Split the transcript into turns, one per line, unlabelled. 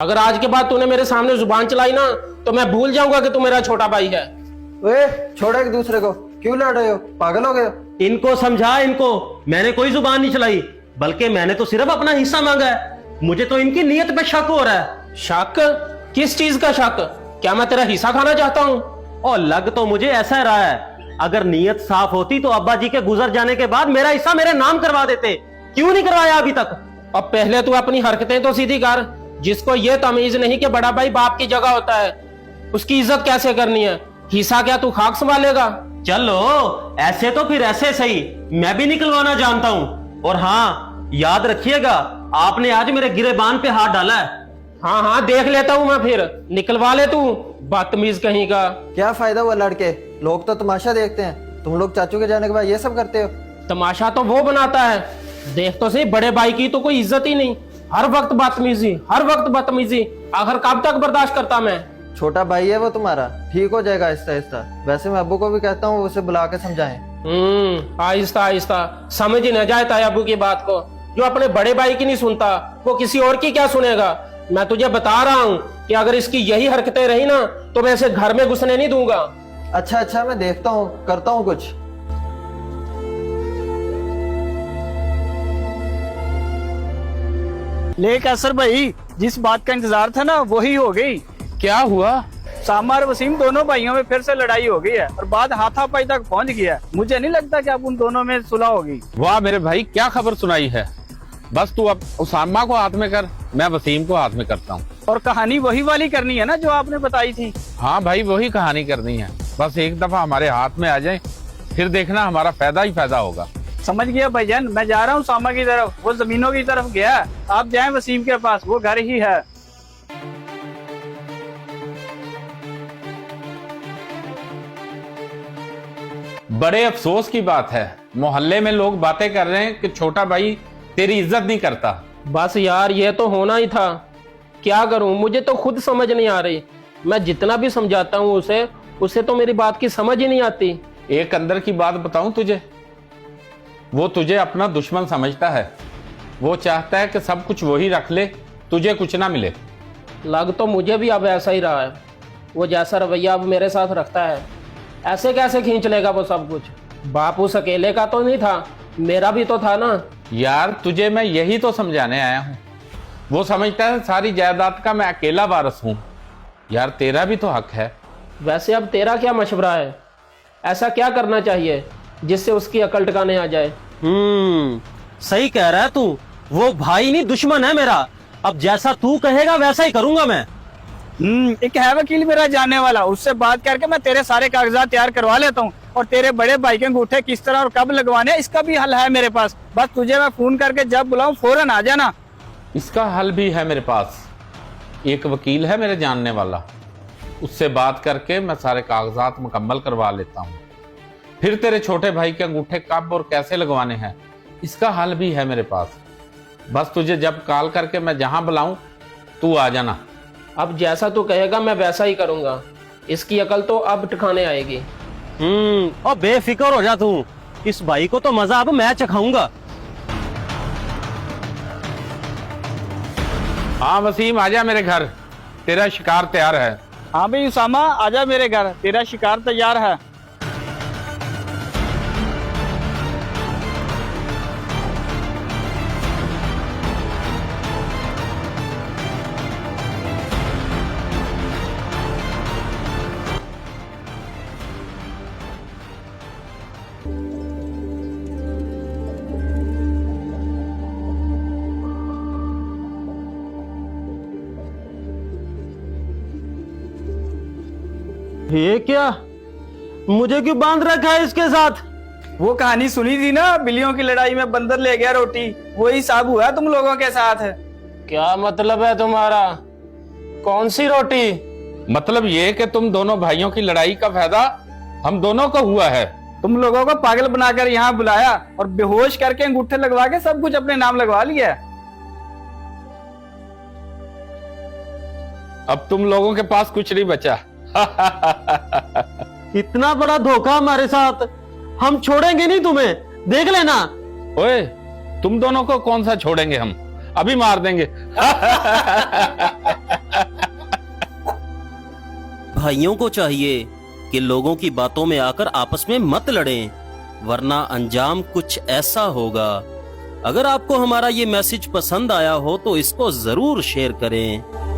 अगर आज के बाद तूने मेरे सामने जुबान चलाई ना तो मैं भूल जाऊंगा कि तू मेरा छोटा भाई है।
ओए छोड़ो एक दूसरे को, क्यों लड़ रहे हो? पागल हो गए हो?
इनको समझा, इनको मैंने कोई जुबान नहीं चलाई, बल्कि मैंने तो सिर्फ अपना हिस्सा मांगा है। मुझे तो इनकी नीयत पे शक हो रहा है।
शक? किस चीज का शक? क्या मैं तेरा हिस्सा खाना चाहता हूँ?
और लग तो मुझे ऐसा रहा है, अगर नीयत साफ होती तो अब्बा जी के गुजर जाने के बाद मेरा हिस्सा मेरे नाम करवा देते। क्यों नहीं करवाया अभी तक?
अब पहले तू अपनी हरकतें तो सीधी कर। जिसको ये तमीज नहीं कि बड़ा भाई बाप की जगह होता है, उसकी इज्जत कैसे करनी है? हिस्सा क्या तू खाक संभालेगा?
चलो ऐसे तो फिर ऐसे सही, मैं भी निकलवाना जानता हूँ। और हाँ, याद रखिएगा, आपने आज मेरे गिरेबान पे हाथ डाला है।
हाँ हाँ देख लेता हूँ मैं, फिर निकलवा ले तू, बदतमीज कहीं का।
क्या फायदा हुआ लड़के, लोग तो तमाशा देखते हैं, तुम लोग चाचू के जाने के बाद ये सब करते हो।
तमाशा तो वो बनाता है, देख तो सही, बड़े भाई की तो कोई इज्जत ही नहीं, हर वक्त बदतमीजी, हर वक्त बदतमीजी। आखिर कब तक बर्दाश्त करता मैं?
छोटा भाई है वो तुम्हारा, ठीक हो जाएगा आहिस्ता आहिस्ता। वैसे मैं अब्बू को भी कहता हूँ उसे बुला के समझाएं।
आहिस्ता आहिस्ता, समझ ही न जाए ताया अब्बू की बात को। जो अपने बड़े भाई की नहीं सुनता वो किसी और की क्या सुनेगा? मैं तुझे बता रहा हूँ कि अगर इसकी यही हरकतें रही ना तो मैं इसे घर में घुसने नहीं दूंगा।
अच्छा मैं देखता हूँ, करता हूँ कुछ।
ले कैसर भाई, जिस बात का इंतजार था ना वही हो गई।
क्या हुआ?
सामा और वसीम दोनों भाइयों में फिर से लड़ाई हो गई है और बात हाथापाई तक पहुंच गया है। मुझे नहीं लगता कि अब उन दोनों में सुलह होगी।
वाह मेरे भाई, क्या खबर सुनाई है। बस तू अब उसामा को हाथ में कर, मैं वसीम को हाथ में करता हूँ।
और कहानी वही वाली करनी है ना जो आपने बताई थी?
हाँ भाई, वही कहानी करनी है। बस एक दफा हमारे हाथ में आ जाए, फिर देखना हमारा फायदा ही फायदा होगा।
समझ गया भाईजान, मैं जा रहा हूँ सामा की तरफ, वो जमीनों की तरफ गया। आप जाएं वसीम के पास, वो घर ही है।
बड़े अफसोस की बात है, मोहल्ले में लोग बातें कर रहे हैं कि छोटा भाई तेरी इज्जत नहीं करता।
बस यार, ये तो होना ही था। क्या करूं, मुझे तो खुद समझ नहीं आ रही। मैं जितना भी समझाता हूँ उसे तो मेरी बात की समझ ही नहीं आती।
एक अंदर की बात बताऊं तुझे, वो तुझे अपना दुश्मन समझता है। वो चाहता है कि सब कुछ वही रख ले, तुझे कुछ ना मिले।
लग तो मुझे भी अब ऐसा ही रहा है। वो जैसा रवैया अब मेरे साथ रखता है, ऐसे कैसे खींच लेगा वो सब कुछ? बाप उस अकेले का तो नहीं था, मेरा भी तो था ना।
यार तुझे मैं यही तो समझाने आया हूँ। वो समझता है सारी जायदाद का मैं अकेला वारिस हूँ। यार तेरा भी तो हक है।
वैसे अब तेरा क्या मशवरा है? ऐसा क्या करना चाहिए जिससे उसकी अकल ठिकाने आ जाए?
सही कह रहा है तू। वो भाई नहीं दुश्मन है मेरा। अब जैसा तू कहेगा वैसा ही करूंगा मैं।
एक है वकील मेरा जानने वाला, उससे बात करके मैं तेरे सारे कागजात तैयार करवा लेता हूँ। और तेरे बड़े भाई के अंगूठे किस तरह और कब लगवाने, इसका भी हल है मेरे पास। बस तुझे मैं फोन करके जब बुलाऊं फौरन आ जाना।
इसका हल भी है मेरे पास। एक वकील है मेरे जानने वाला, उससे बात करके मैं सारे कागजात मुकम्मल करवा लेता हूँ। फिर तेरे छोटे भाई के अंगूठे कब और कैसे लगवाने हैं, इसका हल भी है मेरे पास। बस तुझे जब कॉल करके मैं जहां बुलाऊं तू आ जाना।
अब जैसा तू कहेगा मैं वैसा ही करूंगा। इसकी अकल तो अब ठिकाने आएगी।
और बेफिक्र हो जा तू, इस भाई को तो मजा अब मैं चखाऊंगा।
हाँ वसीम, आजा मेरे घर, तेरा शिकार तैयार है।
हाँ भाई उसामा, आजा मेरे घर, तेरा शिकार तैयार है।
ये क्या, मुझे क्यों बांध रखा है इसके साथ?
वो कहानी सुनी थी ना, बिल्लियों की लड़ाई में बंदर ले गया रोटी, वही हिसाब हुआ है तुम लोगों के साथ।
क्या मतलब है तुम्हारा? कौन सी रोटी?
मतलब ये कि तुम दोनों भाइयों की लड़ाई का फायदा हम दोनों को हुआ है।
तुम लोगों को पागल बनाकर यहाँ बुलाया और बेहोश करके अंगूठे लगवा के सब कुछ अपने नाम लगवा लिया।
अब तुम लोगों के पास कुछ नहीं बचा।
इतना बड़ा धोखा हमारे साथ, हम छोड़ेंगे नहीं तुम्हें, देख लेना।
ओए, तुम दोनों को कौन सा छोड़ेंगे हम, अभी मार देंगे।
भाइयों को चाहिए कि लोगों की बातों में आकर आपस में मत लड़ें, वरना अंजाम कुछ ऐसा होगा। अगर आपको हमारा ये मैसेज पसंद आया हो तो इसको जरूर शेयर करें।